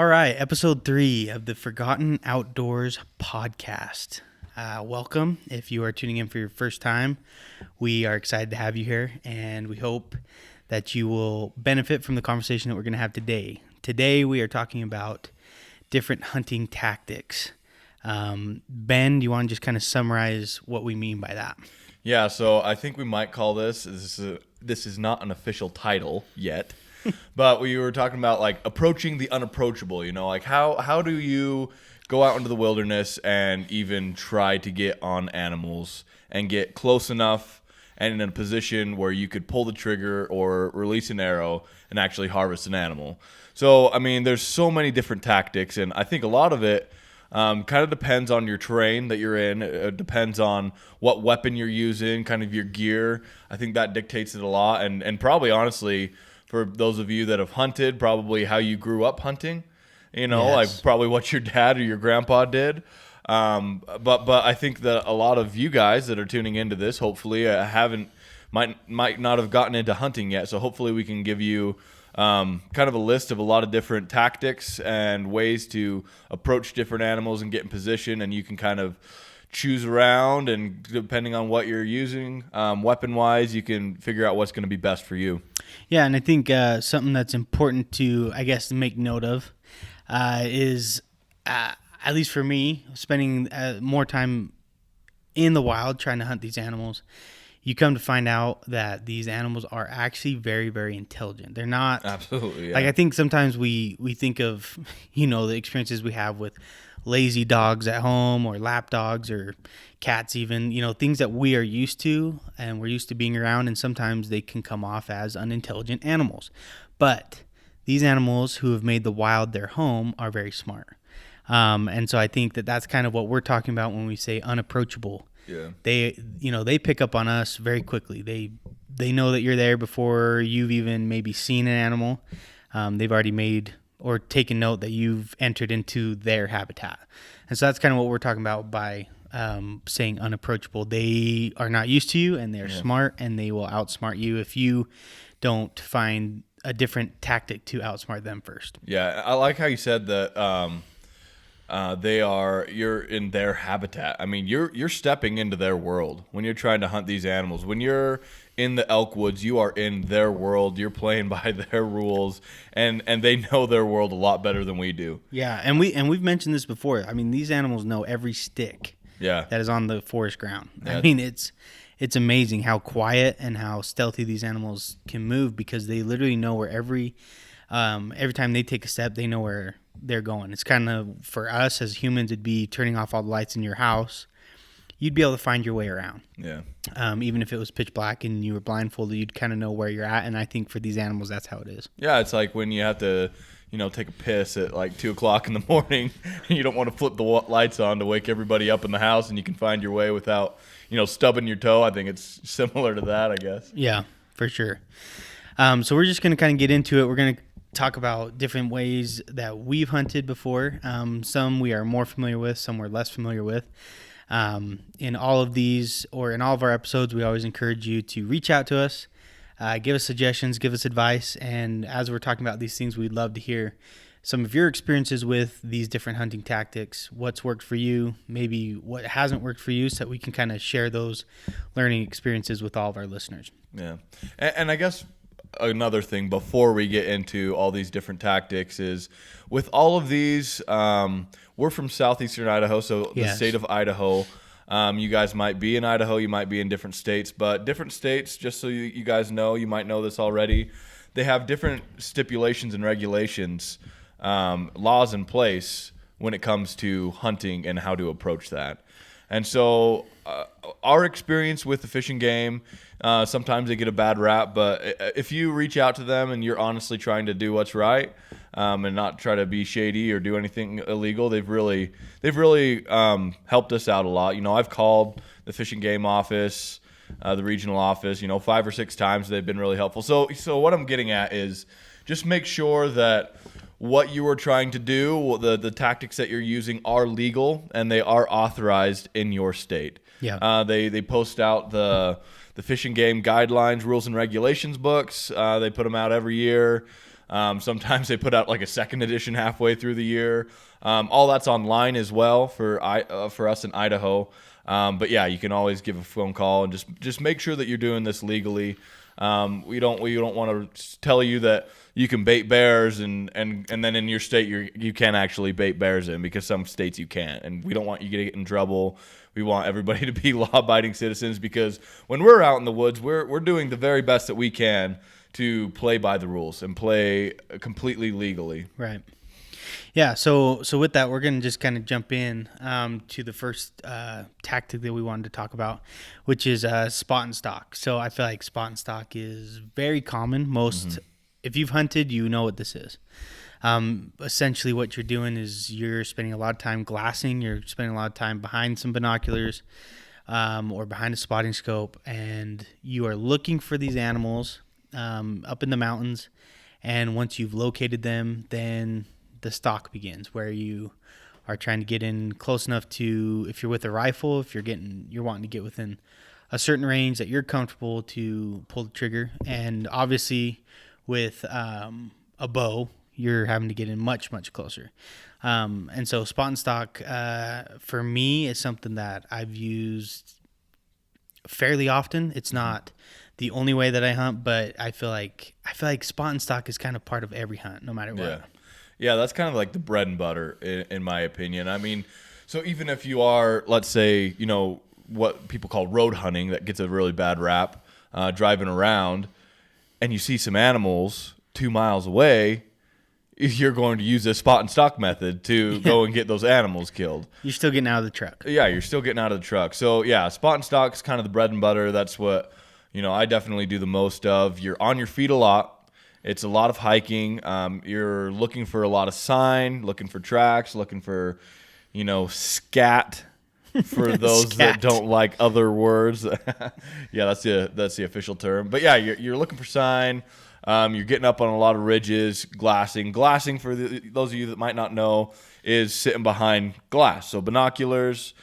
All right, episode 3 of the Forgotten Outdoors podcast. Welcome. If you are tuning in for your first time, we are excited to have you here, and we hope that you will benefit from the conversation that we're going to have today. Today, we are talking about different hunting tactics. Ben, do you want to just kind of summarize what we mean by that? Yeah, so I think we might call this is not an official title yet, but we were talking about like approaching the unapproachable, like how do you go out into the wilderness and even try to get on animals and get close enough and in a position where you could pull the trigger or release an arrow and actually harvest an animal. So, I mean, there's so many different tactics, and I think a lot of it kind of depends on your terrain that you're in. It depends on what weapon you're using, kind of your gear. I think that dictates it a lot. And probably, honestly, for those of you that have hunted, probably how you grew up hunting, Yes. like probably what your dad or your grandpa did. But I think that a lot of you guys that are tuning into this, hopefully, might not have gotten into hunting yet. So hopefully we can give you kind of a list of a lot of different tactics and ways to approach different animals and get in position, and you can kind of choose around, and depending on what you're using weapon-wise, you can figure out what's going to be best for you. Yeah, and I think something that's important to, I guess, make note of is, at least for me, spending more time in the wild trying to hunt these animals, you come to find out that these animals are actually very, very intelligent. They're not... Absolutely, yeah. Like, I think sometimes we think of, the experiences we have with lazy dogs at home or lap dogs or cats even, things that we are used to and we're used to being around, and sometimes they can come off as unintelligent animals. But these animals who have made the wild their home are very smart. And so I think that that's kind of what we're talking about when we say unapproachable. Yeah. They pick up on us very quickly. They know that you're there before you've even maybe seen an animal. They've already made or taken note that you've entered into their habitat. And so that's kind of what we're talking about by saying unapproachable. They are not used to you, and they're smart, and they will outsmart you if you don't find a different tactic to outsmart them first. Yeah, I like how you said that you're in their habitat. I mean, you're stepping into their world when you're trying to hunt these animals. When you're in the elk woods, you are in their world. You're playing by their rules, and they know their world a lot better than we do. Yeah, and we've mentioned this before. I mean, these animals know every stick that is on the forest ground. Yeah. I mean, it's amazing how quiet and how stealthy these animals can move, because they literally know where every time they take a step, they know where they're going. It's kind of, for us as humans, it'd be turning off all the lights in your house. You'd be able to find your way around. Yeah. Even if it was pitch black and you were blindfolded, you'd kind of know where you're at. And I think for these animals, that's how it is. Yeah, it's like when you have to, take a piss at like 2 o'clock in the morning, and you don't want to flip the lights on to wake everybody up in the house, and you can find your way without, stubbing your toe. I think it's similar to that, I guess. Yeah, for sure. So we're just going to kind of get into it. We're going to talk about different ways that we've hunted before. Some we are more familiar with, some we're less familiar with. In all of these, or in all of our episodes, we always encourage you to reach out to us, give us suggestions, give us advice, and as we're talking about these things, we'd love to hear some of your experiences with these different hunting tactics, what's worked for you, maybe what hasn't worked for you, so that we can kind of share those learning experiences with all of our listeners. Yeah, and I guess another thing before we get into all these different tactics is, with all of these, we're from southeastern Idaho, so the state of Idaho. You guys might be in Idaho, you might be in different states, but different states, just so you guys know, you might know this already, they have different stipulations and regulations, laws in place when it comes to hunting and how to approach that. And so our experience with the Fish and Game, sometimes they get a bad rap, but if you reach out to them and you're honestly trying to do what's right, and not try to be shady or do anything illegal, they've really helped us out a lot. I've called the Fish and Game office, the regional office, 5 or 6 times. They've been really helpful. So what I'm getting at is just make sure that what you are trying to do, the tactics that you're using are legal and they are authorized in your state. Yeah. They post out the Fish and Game guidelines, rules and regulations books. They put them out every year. Sometimes they put out like a second edition halfway through the year. All that's online as well for us in Idaho. But yeah, you can always give a phone call and just make sure that you're doing this legally. We don't want to tell you that you can bait bears and then in your state you can't actually bait bears in, because some states you can't, and we don't want you to get in trouble. We want everybody to be law-abiding citizens, because when we're out in the woods, we're doing the very best that we can to play by the rules and play completely legally. Right. Yeah, so with that, we're going to just kind of jump in to the first tactic that we wanted to talk about, which is spot and stock. So I feel like spot and stock is very common. If you've hunted, you know what this is. Essentially what you're doing is you're spending a lot of time glassing, you're spending a lot of time behind some binoculars or behind a spotting scope, and you are looking for these animals up in the mountains, and once you've located them, then the stalk begins, where you are trying to get in close enough to, if you're with a rifle, if you're wanting to get within a certain range that you're comfortable to pull the trigger. And obviously with a bow, you're having to get in much, much closer. And so spot and stock for me is something that I've used fairly often. It's not the only way that I hunt, but I feel like spot and stock is kind of part of every hunt, no matter what. Yeah, that's kind of like the bread and butter, in my opinion. I mean, so even if you are, let's say, what people call road hunting, that gets a really bad rap, driving around, and you see some animals 2 miles away, you're going to use this spot and stock method to go and get those animals killed. You're still getting out of the truck. Yeah, you're still getting out of the truck. So, yeah, spot and stock is kind of the bread and butter. That's what, I definitely do the most of. You're on your feet a lot. It's a lot of hiking. You're looking for a lot of sign, looking for tracks, looking for, scat for those that don't like other words. Yeah, that's the official term. But yeah, you're looking for sign. You're getting up on a lot of ridges, glassing. Glassing, for those of you that might not know, is sitting behind glass. So binoculars,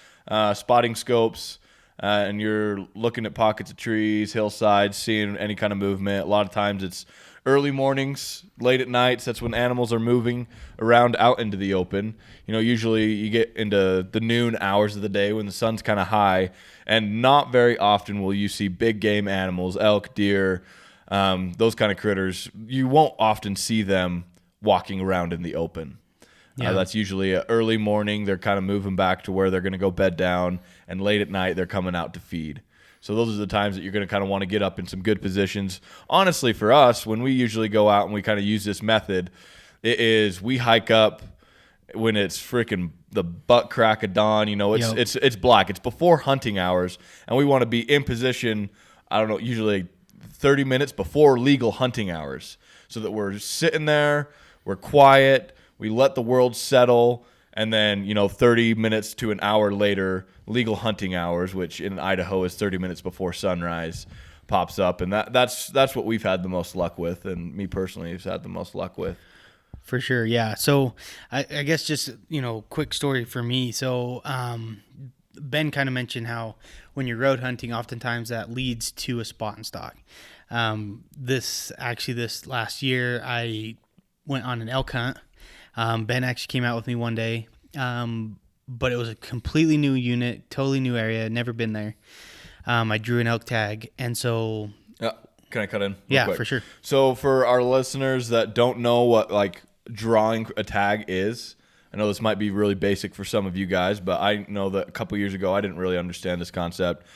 spotting scopes, and you're looking at pockets of trees, hillsides, seeing any kind of movement. A lot of times it's early mornings, late at nights. That's when animals are moving around out into the open. Usually you get into the noon hours of the day when the sun's kind of high, and not very often will you see big game animals, elk, deer, those kind of critters. You won't often see them walking around in the open. Yeah. That's usually early morning. They're kind of moving back to where they're going to go bed down, and late at night they're coming out to feed. So those are the times that you're going to kind of want to get up in some good positions. Honestly, for us, when we usually go out and we kind of use this method, we hike up when it's freaking the butt crack of dawn. It's black. It's before hunting hours, and we want to be in position, I don't know, usually 30 minutes before legal hunting hours, so that we're sitting there, we're quiet, we let the world settle. And then, 30 minutes to an hour later, legal hunting hours, which in Idaho is 30 minutes before sunrise, pops up. And that's what we've had the most luck with, and me personally have had the most luck with. For sure, yeah. So I guess just, quick story for me. So Ben kind of mentioned how when you're road hunting, oftentimes that leads to a spot and stock. This last year, I went on an elk hunt. Ben actually came out with me one day, but it was a completely new unit, totally new area, never been there. I drew an elk tag, and so... Can I cut in? Yeah, quick? For sure. So for our listeners that don't know what drawing a tag is, I know this might be really basic for some of you guys, but I know that a couple years ago I didn't really understand this concept.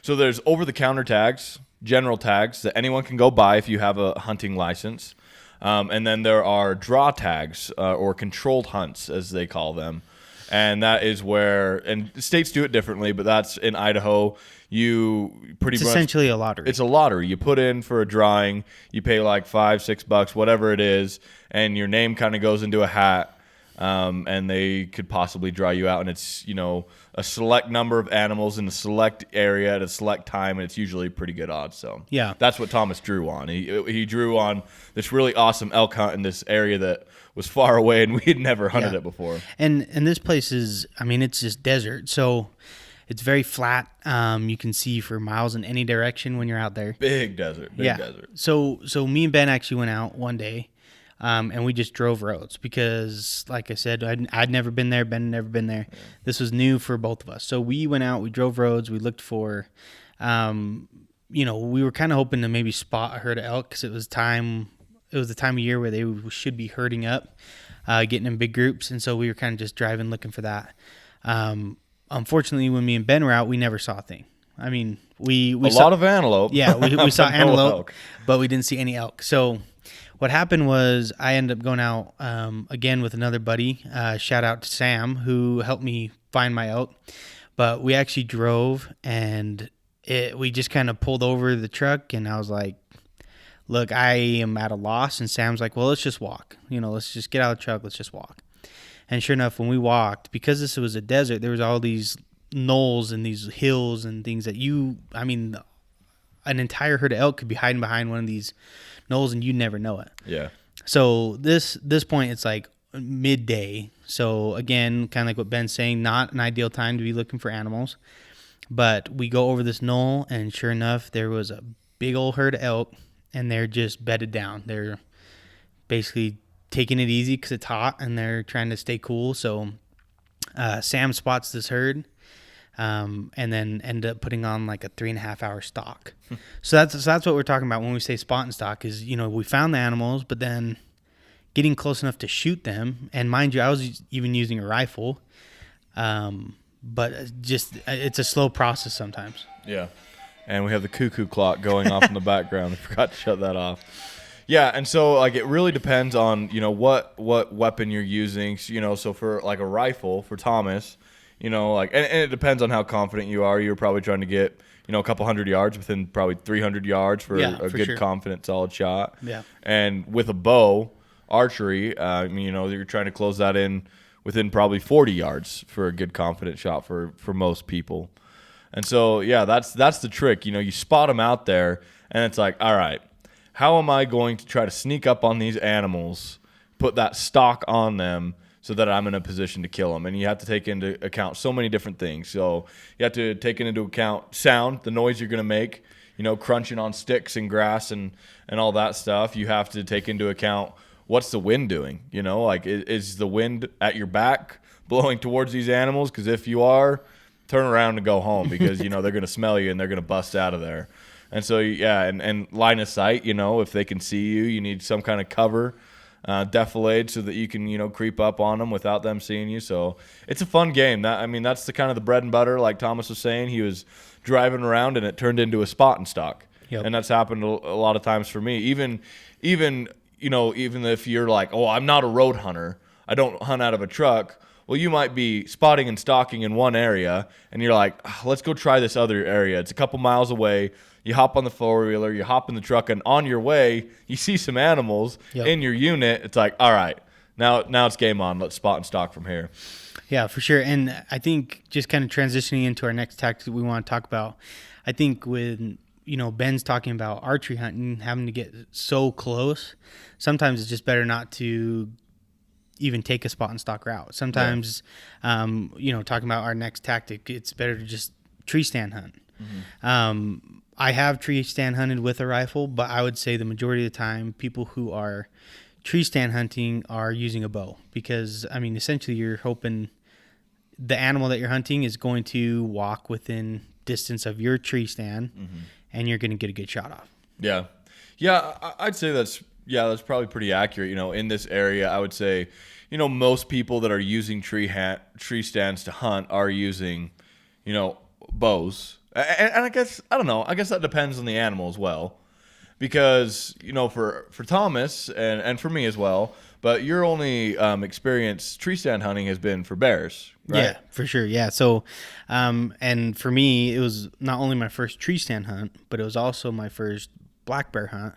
So there's over-the-counter tags, general tags that anyone can go buy if you have a hunting license. And then there are draw tags or controlled hunts, as they call them. And that is where, and states do it differently, but that's in Idaho. It's essentially a lottery. It's a lottery. You put in for a drawing, you pay like $5-6, whatever it is, and your name kind of goes into a hat. And they could possibly draw you out, and it's a select number of animals in a select area at a select time, and it's usually pretty good odds. So yeah, that's what Thomas drew on. He drew on this really awesome elk hunt in this area that was far away, and we had never hunted it before. And this place is, it's just desert, so it's very flat. You can see for miles in any direction when you're out there. Big desert. So me and Ben actually went out one day. And we just drove roads because, like I said, I'd never been there. Ben had never been there. Yeah. This was new for both of us. So we went out, we drove roads, we looked for, we were kind of hoping to maybe spot a herd of elk because it was the time of year where they should be herding up, getting in big groups. And so we were kind of just driving looking for that. Unfortunately, when me and Ben were out, we never saw a thing. I mean, we saw a lot of antelope. Yeah, we saw antelope, but we didn't see any elk. So what happened was I ended up going out again with another buddy. Shout out to Sam, who helped me find my elk. But we actually drove, and we just kind of pulled over the truck, and I was like, look, I am at a loss. And Sam's like, well, let's just walk. Let's just get out of the truck. Let's just walk. And sure enough, when we walked, because this was a desert, there was all these knolls and these hills and things that an entire herd of elk could be hiding behind one of these knolls, and you never know it. Yeah. So this point, it's like midday. So again, kind of like what Ben's saying, not an ideal time to be looking for animals. But we go over this knoll, and sure enough, there was a big old herd of elk, and they're just bedded down. They're basically taking it easy because it's hot, and they're trying to stay cool. So Sam spots this herd. And then end up putting on like a 3.5 hour stalk. So that's what we're talking about when we say spot and stalk is, we found the animals, but then getting close enough to shoot them. And mind you, I was even using a rifle. But just, it's a slow process sometimes. Yeah. And we have the cuckoo clock going off in the background. I forgot to shut that off. Yeah, and so like it really depends on, what weapon you're using. So for like a rifle for Thomas, and it depends on how confident you are. You're probably trying to get, a couple hundred yards within probably 300 yards for a good, sure, confident, solid shot. Yeah. And with a bow, archery, you're trying to close that in within probably 40 yards for a good, confident shot for most people. And so, yeah, that's the trick. You spot them out there, and it's like, all right, how am I going to try to sneak up on these animals, put that stock on them, so that I'm in a position to kill them? And you have to take into account so many different things. So you have to take into account sound, the noise you're going to make, crunching on sticks and grass and all that stuff. You have to take into account what's the wind doing. Like is the wind at your back blowing towards these animals? Because if you are, turn around and go home because, they're going to smell you and they're going to bust out of there. And so, yeah, and line of sight, if they can see you, you need some kind of cover. Defilade so that you can creep up on them without them seeing you. So it's a fun game. That's the kind of the bread and butter, like Thomas was saying. He was driving around and it turned into a spot and stock. Yep. And that's happened a lot of times for me. Even if you're like, oh, I'm not a road hunter, I don't hunt out of a truck. Well, you might be spotting and stalking in one area, and you're like, let's go try this other area. It's a couple miles away. You hop on the four-wheeler, you hop in the truck, and on your way, you see some animals in your unit. It's like, all right, now it's game on. Let's spot and stalk from here. Yeah, for sure. And I think just kind of transitioning into our next tactic we want to talk about, I think when, Ben's talking about archery hunting, having to get so close, sometimes it's just better not to even take a spot and stalk route. Sometimes, talking about our next tactic, it's better to just tree stand hunt. Mm-hmm. I have tree stand hunted with a rifle, but I would say the majority of the time, people who are tree stand hunting are using a bow because, essentially you're hoping the animal that you're hunting is going to walk within distance of your tree stand, mm-hmm, and you're going to get a good shot off. Yeah. Yeah, I'd say that's probably pretty accurate. In this area, I would say, most people that are using tree stands to hunt are using, bows. And I guess, I don't know, I guess that depends on the animal as well. Because, for Thomas and for me as well, but your only experience tree stand hunting has been for bears, right? Yeah, for sure. Yeah. So, and for me, it was not only my first tree stand hunt, but it was also my first black bear hunt.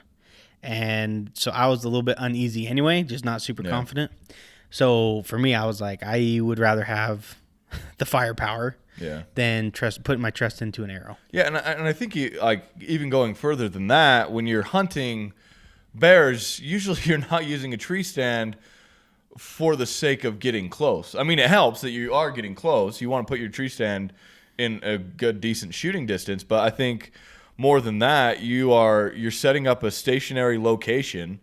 And so I was a little bit uneasy anyway, just not super confident. So for me, I was like, I would rather have the firepower than putting my trust into an arrow. Yeah, and I think even going further than that, when you're hunting bears, usually you're not using a tree stand for the sake of getting close. It helps that you are getting close. You want to put your tree stand in a good, decent shooting distance, but I think more than that, you're setting up a stationary location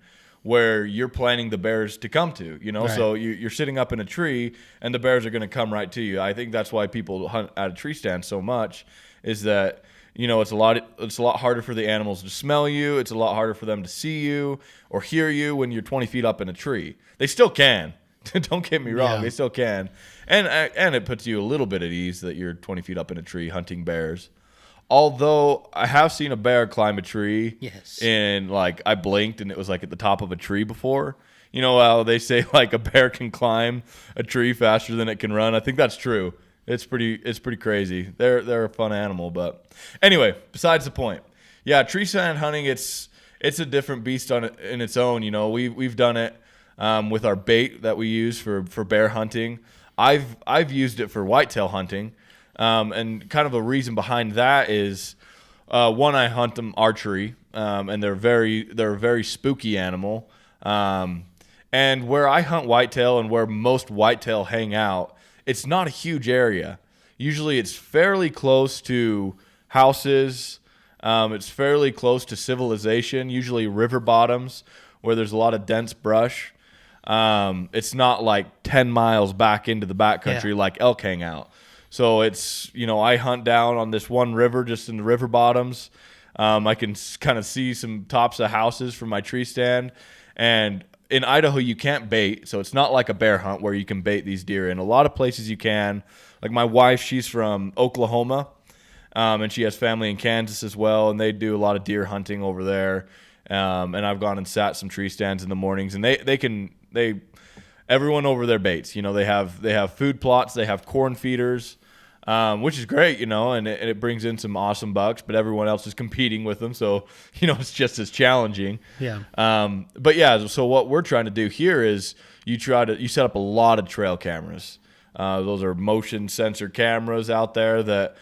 where you're planning the bears to come to, Right. So you're sitting up in a tree and the bears are going to come right to you. I think that's why people hunt at a tree stand so much, is that, it's a lot harder for the animals to smell you. It's a lot harder for them to see you or hear you when you're 20 feet up in a tree. They still can. Don't get me wrong. Yeah. They still can. And it puts you a little bit at ease that you're 20 feet up in a tree hunting bears. Although I have seen a bear climb a tree. Yes. And I blinked and it was at the top of a tree before. You know how they say a bear can climb a tree faster than it can run? I think that's true. It's pretty crazy. They're a fun animal, but anyway, besides the point. Yeah, tree stand hunting, it's a different beast in its own. We've done it with our bait that we use for bear hunting. I've used it for whitetail hunting. And kind of a reason behind that is, one, I hunt them archery, and they're a very spooky animal. And where I hunt whitetail and where most whitetail hang out, it's not a huge area. Usually it's fairly close to houses. It's fairly close to civilization, usually river bottoms where there's a lot of dense brush. It's not 10 miles back into the backcountry like elk hang out. So it's, I hunt down on this one river, just in the river bottoms. I can kind of see some tops of houses from my tree stand. And in Idaho, you can't bait. So it's not like a bear hunt where you can bait these deer. In a lot of places you can. Like my wife, she's from Oklahoma, and she has family in Kansas as well. And they do a lot of deer hunting over there. And I've gone and sat some tree stands in the mornings. And everyone over there baits. They have food plots. They have corn feeders. Which is great, and it brings in some awesome bucks, but everyone else is competing with them. So, it's just as challenging. Yeah. But yeah, so what we're trying to do here is you set up a lot of trail cameras. Those are motion sensor cameras out there that,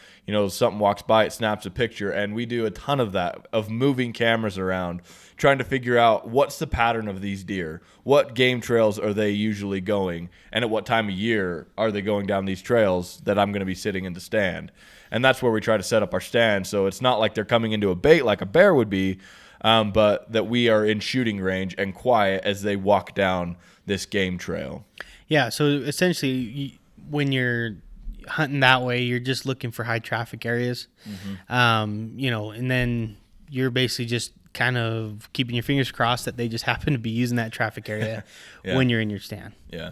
something walks by, it snaps a picture. And we do a ton of that, of moving cameras around, trying to figure out what's the pattern of these deer. What game trails are they usually going? And at what time of year are they going down these trails that I'm going to be sitting in the stand? And that's where we try to set up our stand. So it's not like they're coming into a bait like a bear would be, but that we are in shooting range and quiet as they walk down this game trail. Yeah, so essentially, when you're hunting that way, you're just looking for high traffic areas. Mm-hmm. And then you're basically just kind of keeping your fingers crossed that they just happen to be using that traffic area when you're in your stand. Yeah.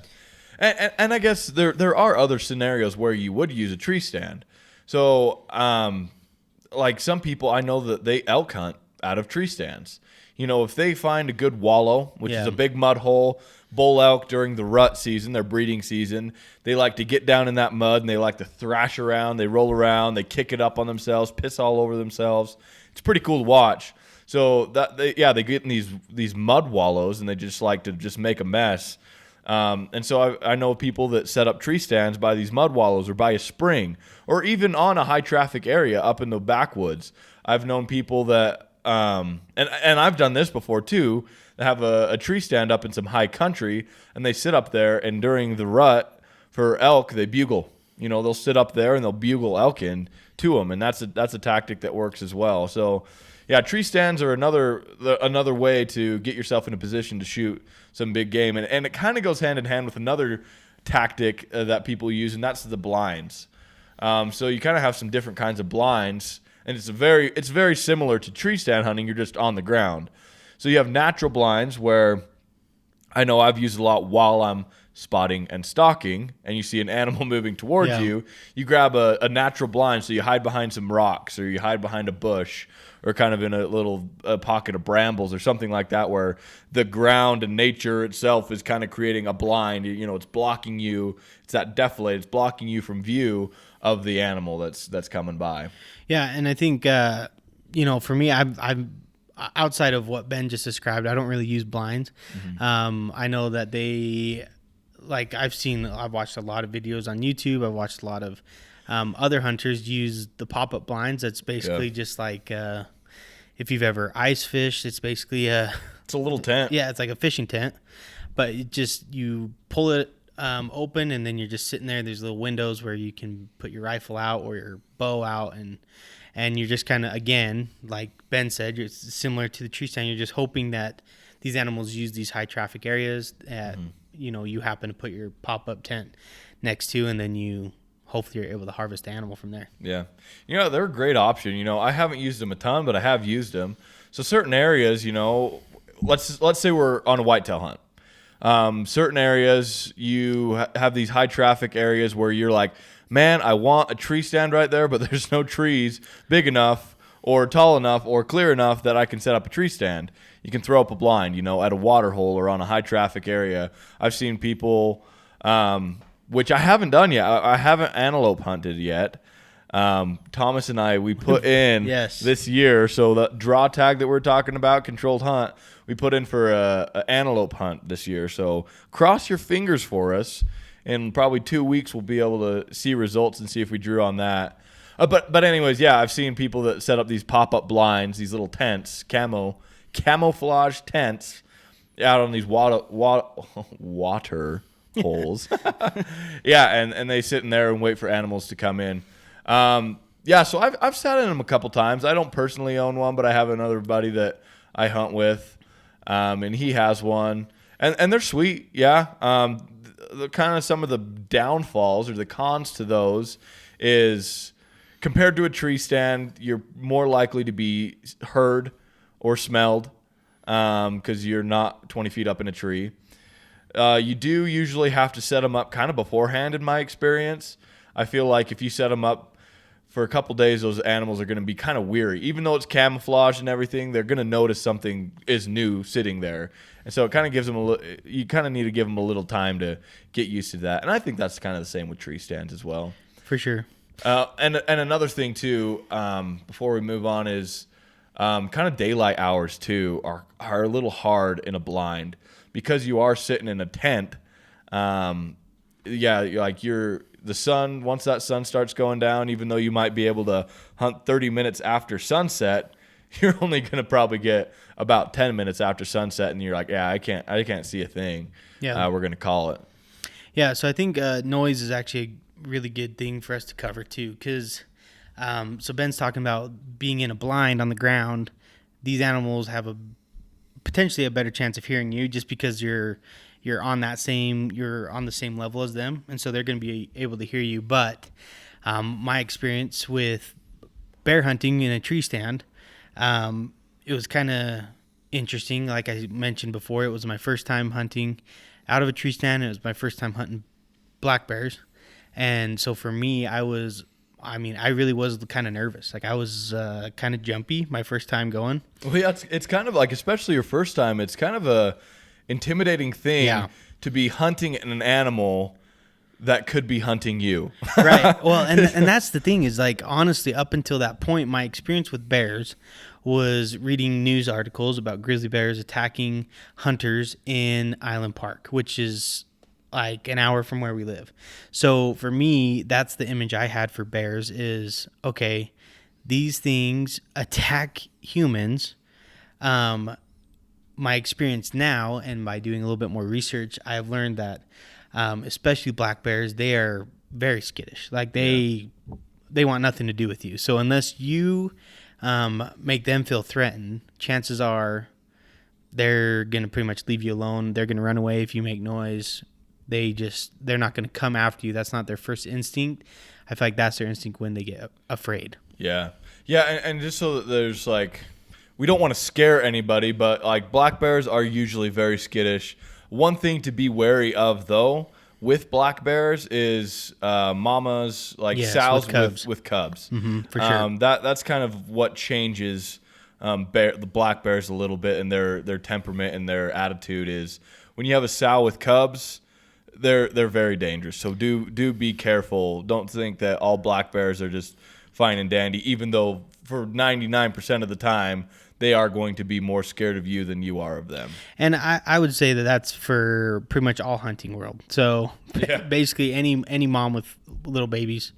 And I guess there are other scenarios where you would use a tree stand. So, some people, I know that they elk hunt out of tree stands. If they find a good wallow, which is a big mud hole, bull elk during the rut season, their breeding season, they like to get down in that mud and they like to thrash around, they roll around, they kick it up on themselves, piss all over themselves. It's pretty cool to watch. So they get in these mud wallows and they just like to just make a mess. And so I know people that set up tree stands by these mud wallows or by a spring or even on a high traffic area up in the backwoods. I've known people that, and I've done this before too, that have a tree stand up in some high country and they sit up there and during the rut for elk, they bugle. They'll sit up there and they'll bugle elk in to them. And that's a tactic that works as well. So yeah, tree stands are another way to get yourself in a position to shoot some big game. And it kind of goes hand in hand with another tactic that people use, and that's the blinds. So you kind of have some different kinds of blinds, and it's very similar to tree stand hunting. You're just on the ground. So you have natural blinds where I know I've used a lot while I'm spotting and stalking, and you see an animal moving towards you. You grab a natural blind, so you hide behind some rocks or you hide behind a bush or kind of in a little pocket of brambles or something like that where the ground and nature itself is kind of creating a blind. It's blocking you. It's that defilade. It's blocking you from view of the animal that's coming by. Yeah, and I think, for me, I've outside of what Ben just described, I don't really use blinds. Mm-hmm. I know that I've watched a lot of videos on YouTube. I've watched a lot of other hunters use the pop-up blinds. That's basically just like if you've ever ice fished, it's basically it's a little tent. Yeah, it's like a fishing tent, but you pull it open and then you're just sitting there. There's little windows where you can put your rifle out or your bow out, and you're just kind of, again, like Ben said, it's similar to the tree stand. You're just hoping that these animals use these high traffic areas that, you happen to put your pop-up tent next to, and then hopefully you're able to harvest the animal from there. Yeah. They're a great option. I haven't used them a ton, but I have used them. So certain areas, let's say we're on a whitetail hunt. Certain areas, you have these high traffic areas where you're like, man, I want a tree stand right there, but there's no trees big enough or tall enough or clear enough that I can set up a tree stand. You can throw up a blind, at a water hole or on a high traffic area. I've seen people, which I haven't done yet. I haven't antelope hunted yet. Thomas and we put in this year. So the draw tag that we're talking about, controlled hunt, we put in for a antelope hunt this year. So cross your fingers for us. In probably 2 weeks, we'll be able to see results and see if we drew on that. But anyways, yeah, I've seen people that set up these pop-up blinds, these little tents, camouflage tents out on these water holes. Yeah, and they sit in there and wait for animals to come in. So I've sat in them a couple times. I don't personally own one, but I have another buddy that I hunt with, and he has one. And they're sweet, yeah. The kind of some of the downfalls or the cons to those is compared to a tree stand, you're more likely to be heard or smelled because you're not 20 feet up in a tree. You do usually have to set them up kind of beforehand in my experience. I feel like if you set them up for a couple days, those animals are going to be kind of weary. Even though it's camouflage and everything, they're going to notice something is new sitting there. And so it kind of gives them you kind of need to give them a little time to get used to that. And I think that's kind of the same with tree stands as well. For sure. And another thing too, before we move on is kind of daylight hours too are a little hard in a blind because you are sitting in a tent. The sun, once that sun starts going down, even though you might be able to hunt 30 minutes after sunset, you're only going to probably get about 10 minutes after sunset, and you're like, yeah, I can't see a thing. Yeah. We're going to call it. Yeah, so I think noise is actually a really good thing for us to cover too, because so Ben's talking about being in a blind on the ground. These animals have potentially a better chance of hearing you just because you're on the same level as them, and so they're going to be able to hear you. But my experience with bear hunting in a tree stand, it was kind of interesting. Like I mentioned before, it was my first time hunting out of a tree stand. It was my first time hunting black bears, and so for me, I really was kind of nervous. Like I was kind of jumpy my first time going. Well, yeah, it's kind of like, especially your first time, it's kind of a intimidating thing to be hunting an animal that could be hunting you. Right. Well, and that's the thing is, like, honestly, up until that point, my experience with bears was reading news articles about grizzly bears attacking hunters in Island Park, which is like an hour from where we live. So for me, that's the image I had for bears is, okay, these things attack humans. My experience now, and by doing a little bit more research, I have learned that especially black bears, they are very skittish. Like they want nothing to do with you. So unless you make them feel threatened, chances are they're going to pretty much leave you alone. They're going to run away if you make noise. They're not going to come after you. That's not their first instinct. I feel like that's their instinct when they get afraid. Yeah. Yeah, and just so that there's like, we don't want to scare anybody, but like black bears are usually very skittish. One thing to be wary of, though, with black bears is mamas, like sows with cubs. Mm-hmm, for sure. That's kind of what changes the black bears a little bit, and their temperament and their attitude is when you have a sow with cubs, they're very dangerous. So do be careful. Don't think that all black bears are just fine and dandy, even though for 99% of the time, they are going to be more scared of you than you are of them. And I would say that that's for pretty much all hunting world. So basically any mom with little babies,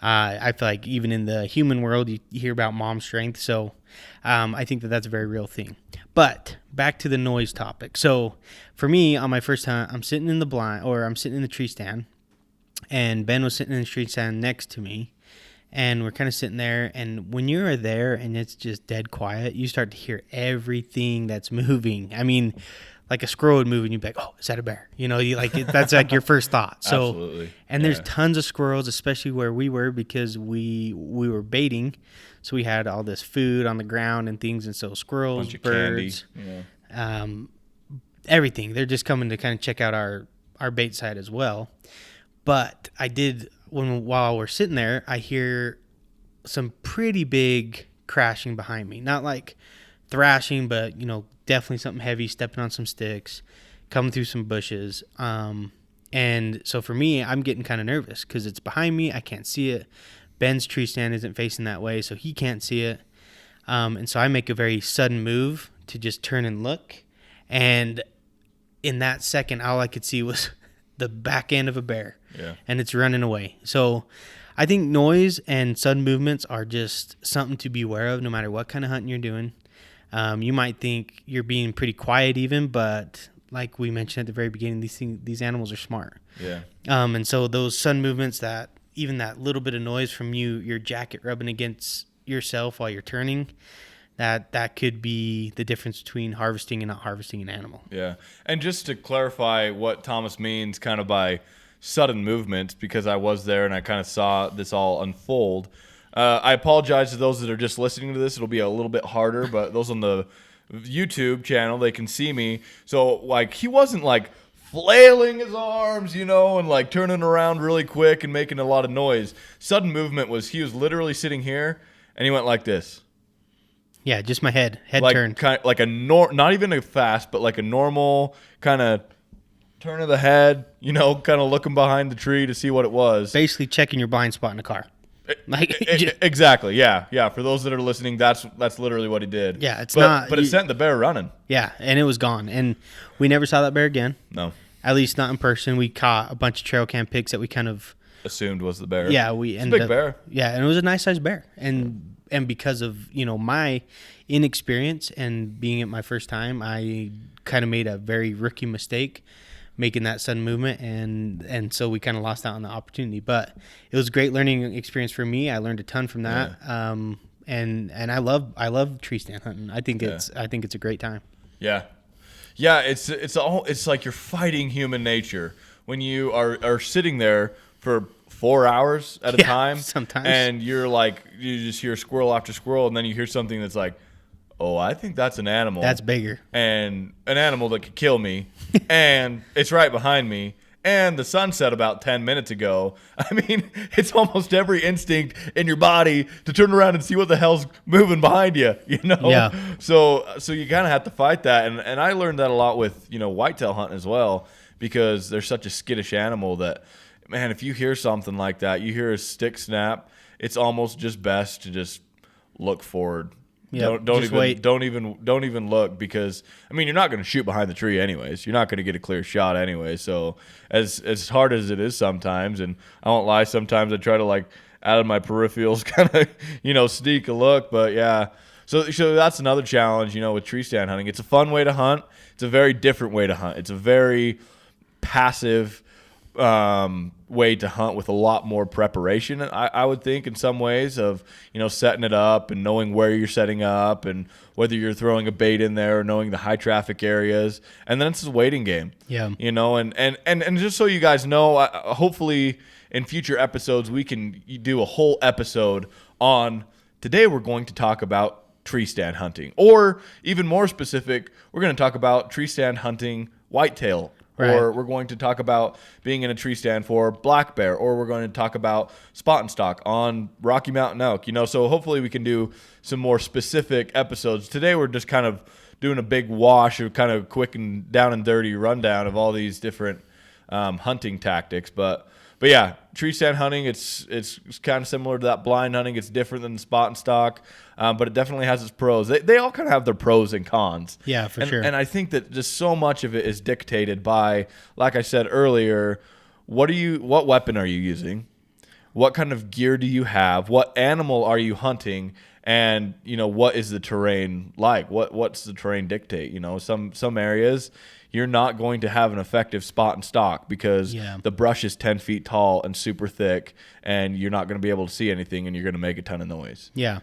I feel like even in the human world, you hear about mom strength. So I think that that's a very real thing. But back to the noise topic. So for me, on my first hunt, I'm sitting in the tree stand, and Ben was sitting in the tree stand next to me. and we're kind of sitting there. And when you're there and it's just dead quiet, you start to hear everything that's moving. I mean, like a squirrel would move and you'd be like, oh, is that a bear? You know, that's like your first thought. So, absolutely. And there's tons of squirrels, especially where we were, because we were baiting. So we had all this food on the ground and things. And so squirrels, birds, everything. They're just coming to kind of check out our bait side as well. But while we're sitting there, I hear some pretty big crashing behind me. Not like thrashing, but, definitely something heavy, stepping on some sticks, coming through some bushes. And so for me, I'm getting kind of nervous because it's behind me. I can't see it. Ben's tree stand isn't facing that way, so he can't see it. And so I make a very sudden move to just turn and look. And in that second, all I could see was the back end of a bear. Yeah. And it's running away. So I think noise and sudden movements are just something to be aware of no matter what kind of hunting you're doing. You might think you're being pretty quiet even, but like we mentioned at the very beginning, these animals are smart. Yeah. And so those sudden movements, that even that little bit of noise from your jacket rubbing against yourself while you're turning, that could be the difference between harvesting and not harvesting an animal. Yeah. And just to clarify what Thomas means kind of by sudden movements, because I was there and I kind of saw this all unfold. I apologize to those that are just listening to this. It'll be a little bit harder, but those on the YouTube channel, they can see me. So, like, he wasn't, like, flailing his arms, and, like, turning around really quick and making a lot of noise. Sudden movement was he was literally sitting here, and he went like this. Yeah, just my head like, turned. Kind of, like not even a fast, but like a normal kind of turn of the head, kind of looking behind the tree to see what it was. Basically checking your blind spot in the car. Exactly. Yeah. For those that are listening, that's literally what he did. Yeah, but it sent the bear running. Yeah, and it was gone, and we never saw that bear again. No, at least not in person. We caught a bunch of trail cam pics that we kind of assumed was the bear. Yeah, it's a big bear. Yeah, and it was a nice sized bear, and because of my inexperience and being it my first time, I kind of made a very rookie mistake making that sudden movement, and so we kind of lost out on the opportunity. But it was a great learning experience for me. I learned a ton from that. Yeah. And I love tree stand hunting. I think it's a great time. Yeah. It's like you're fighting human nature when you are sitting there for 4 hours at a time. Sometimes. And you're like, you just hear squirrel after squirrel, and then you hear something that's like, oh, I think that's an animal. That's bigger. And an animal that could kill me. And it's right behind me. And the sun set about 10 minutes ago. I mean, it's almost every instinct in your body to turn around and see what the hell's moving behind you, Yeah. So you kind of have to fight that. And I learned that a lot with, whitetail hunting as well, because they're such a skittish animal that, man, if you hear something like that, you hear a stick snap, it's almost just best to just look forward. Yeah, don't even look, because you're not going to shoot behind the tree anyways. You're not going to get a clear shot anyway. So as hard as it is sometimes, and I won't lie, sometimes I try to, like, out of my peripherals kind of sneak a look, but yeah. So that's another challenge, with tree stand hunting. It's a fun way to hunt. It's a very different way to hunt. It's a very passive way to hunt with a lot more preparation, I would think, in some ways, of setting it up and knowing where you're setting up and whether you're throwing a bait in there or knowing the high traffic areas, and then it's a waiting game. Yeah. And just so you guys know, hopefully in future episodes we can do a whole episode on. Today we're going to talk about tree stand hunting, or even more specific, we're going to talk about tree stand hunting whitetail. Right. Or we're going to talk about being in a tree stand for black bear, or we're going to talk about spot and stock on Rocky Mountain elk. So hopefully we can do some more specific episodes. Today we're just kind of doing a big wash of kind of quick and down and dirty rundown of all these different hunting tactics. But yeah, tree stand hunting, it's kind of similar to that blind hunting. It's different than the spot and stock, but it definitely has its pros. They all kind of have their pros and cons. Yeah, for sure. And I think that just so much of it is dictated by, like I said earlier, what weapon are you using? what kind of gear do you have, what animal are you hunting, and what is the terrain like? What's the terrain dictate? Some areas you're not going to have an effective spot and stalk because the brush is 10 feet tall and super thick, and you're not going to be able to see anything, and you're going to make a ton of noise. Yeah.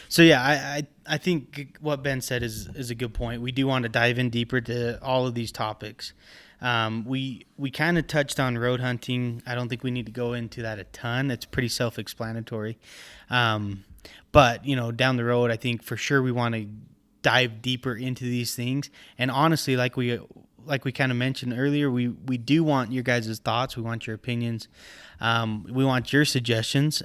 So I think what Ben said is a good point. We do want to dive in deeper to all of these topics. We kind of touched on road hunting. I don't think we need to go into that a ton. It's pretty self-explanatory. But down the road, I think for sure we want to dive deeper into these things. And honestly, like we kind of mentioned earlier, we do want your guys' thoughts. We want your opinions. We want your suggestions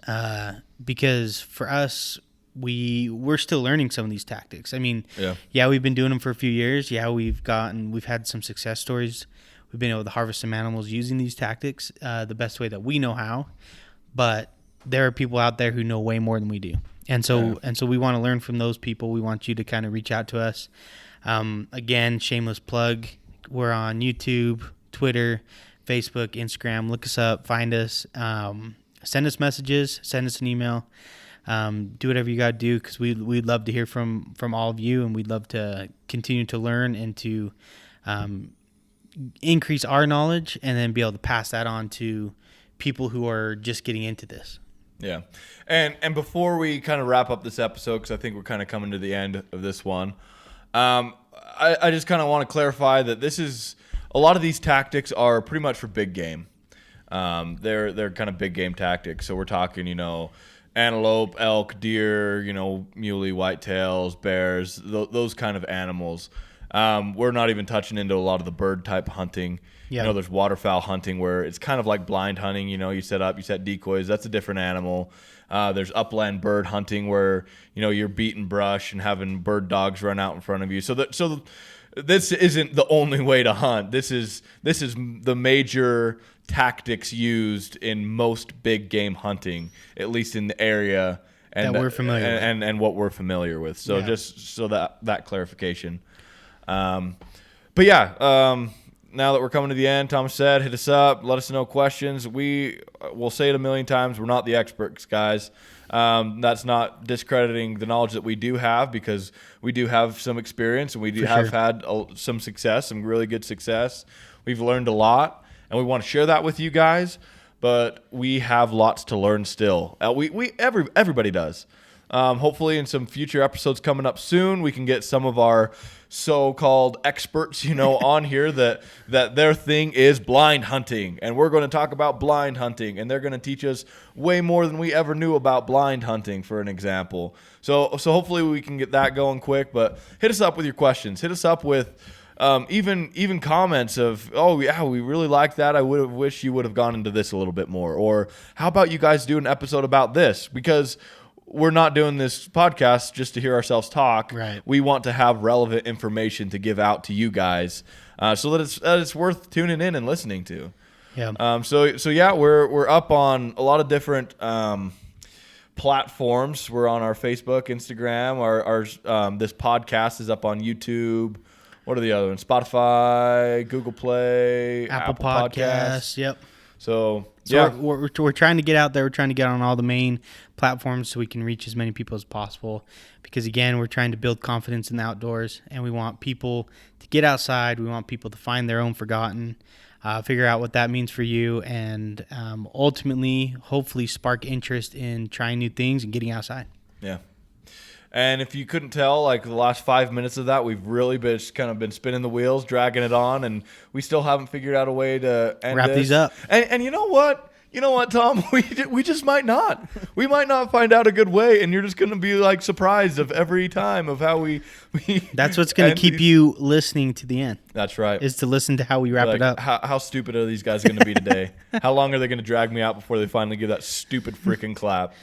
because for us, we're still learning some of these tactics. I mean, we've been doing them for a few years. Yeah, we've had some success stories. We've been able to harvest some animals using these tactics the best way that we know how. But there are people out there who know way more than we do. And so we want to learn from those people. We want you to kind of reach out to us. Again, shameless plug. We're on YouTube, Twitter, Facebook, Instagram. Look us up, find us, send us messages, send us an email. Do whatever you got to do because we'd love to hear from all of you, and we'd love to continue to learn and to increase our knowledge and then be able to pass that on to people who are just getting into this. Yeah. And before we kind of wrap up this episode, because I think we're kind of coming to the end of this one, I just kind of want to clarify that a lot of these tactics are pretty much for big game. They're kind of big game tactics. So we're talking, antelope, elk, deer, muley, whitetails, bears, those kind of animals. We're not even touching into a lot of the bird type hunting. Yeah. There's waterfowl hunting where it's kind of like blind hunting. You set decoys. That's a different animal. There's upland bird hunting where you're beating brush and having bird dogs run out in front of you. So this isn't the only way to hunt. This is the major tactics used in most big game hunting, at least in the area and that we're familiar with. And what we're familiar with. So just so that clarification. Now that we're coming to the end, Thomas said, hit us up, let us know questions. We'll say it a million times, we're not the experts, guys. That's not discrediting the knowledge that we do have, because we do have some experience and we have had some success, some really good success. We've learned a lot, and we want to share that with you guys, but we have lots to learn still. Everybody does. Hopefully in some future episodes coming up soon, we can get some of our so-called experts, on here that their thing is blind hunting, and we're going to talk about blind hunting, and they're going to teach us way more than we ever knew about blind hunting, for an example. So hopefully we can get that going quick, but hit us up with your questions. Hit us up with even comments of, oh yeah, we really like that. I would have wished you would have gone into this a little bit more, or how about you guys do an episode about this, because we're not doing this podcast just to hear ourselves talk. Right. We want to have relevant information to give out to you guys, so that it's worth tuning in and listening to. Yeah. We're up on a lot of different platforms. We're on our Facebook, Instagram. Our this podcast is up on YouTube. What are the other ones? Spotify, Google Play, Apple Podcasts. Yep. So we're trying to get out there. We're trying to get on all the main platforms so we can reach as many people as possible. Because again, we're trying to build confidence in the outdoors, and we want people to get outside. We want people to find their own forgotten, figure out what that means for you, and ultimately, hopefully, spark interest in trying new things and getting outside. Yeah. And if you couldn't tell, like the last 5 minutes of that, we've really been spinning the wheels, dragging it on, and we still haven't figured out a way to wrap these up. And you know what? You know what, Tom? We just might not. We might not find out a good way, and you're just going to be like surprised of every time of how we That's what's going to keep you listening to the end. That's right. Is to listen to how we wrap it up. How stupid are these guys going to be today? How long are they going to drag me out before they finally give that stupid freaking clap?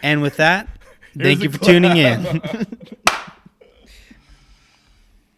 And with that, thank you for tuning in.